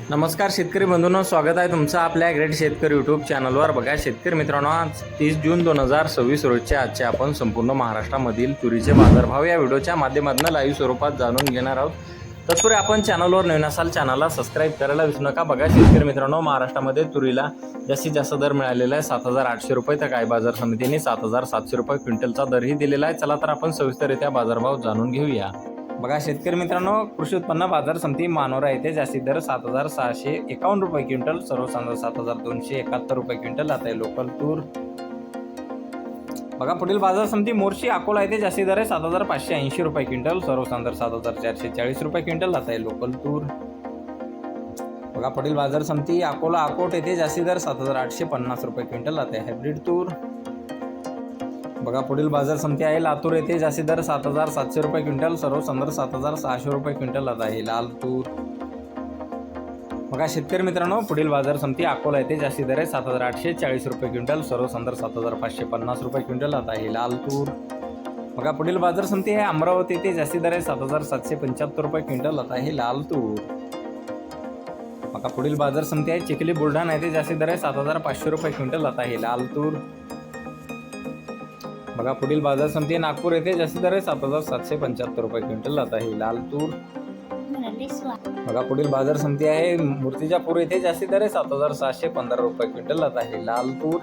नमस्कार शेतकरी बंधूंनो, स्वागत आहे तुमचं आपल्या ग्रेट शेतकरी यूट्यूब चॅनलवर। बघा शेतकरी मित्रांनो, आज 30 जून 2026 रोजचे आजचे आपण संपूर्ण महाराष्ट्रामधील तुरीचे बाजारभाव या व्हिडिओच्या माध्यमातून लाईव्ह स्वरूपात जाणून घेणार आहोत। तत्पूर्वी आपण चॅनलवर नवीन असाल चॅनलला सबस्क्राईब करायला विसरू नका। बघा शेतकरी मित्रांनो, महाराष्ट्रामध्ये तुरीला जास्तीत जास्त दर मिळालेला आहे 7,800 रुपये, तर काही बाजार समितीने 7,700 रुपये क्विंटलचा दरही दिलेला आहे। चला तर आपण सविस्तररित्या बाजारभाव जाणून घेऊया। बघा शेतकरी मित्रांनो, कृषी उत्पन्न बाजार समिती मानोरा येथे जास्तीत दर 7,651 रुपये क्विंटल, सर्वसाधारण 7,271 रुपये क्विंटल आता आहे लोकल तूर। बघा पुढील बाजार समिती मोर्शी अकोला येथे जास्तीत दर आहे 7,580 रुपये क्विंटल, सर्वसाधारण 7,440 रुपये क्विंटल आता आहे लोकल तूर। बघा पुढील बाजार समिती अकोला अकोट येथे जास्तीत दर 7,850 रुपये क्विंटल आता आहे हायब्रिड तूर। बघा पुढील बाजार समिती आहे लातूर येथे जास्तीत दर 7,700 रुपये क्विंटल, सर्वसाधारण 7,600 रुपये क्विंटल आता आहे लाल तूर। बघा शेतकरी मित्रांनो, पुढील बाजार समिती अकोला येथे जास्तीत दर आहे 7,840 रुपये क्विंटल, सर्वसाधारण 7,550 रुपये क्विंटल आता आहे लाल तूर। बघा पुढील बाजार समिती आहे अमरावती येथे जास्तीत दर आहे 7,775 रुपये क्विंटल आता आहे लाल तूर। बघा पुढील बाजार समिती आहे चिखली बुलढाणा येथे जास्तीत दर आहे 7,500 रुपये क्विंटल आता आहे लाल तूर। बघा पुढील बाजार समिती नागपूर येथे जास्तीत दर आहे 7,775 रुपये क्विंटल आता आहे लाल तूर। बघा पुढील बाजार समिती आहे मूर्तिजापूर येथे जास्तीत दर आहे 7,715 रुपये क्विंटल आता आहे लाल तूर।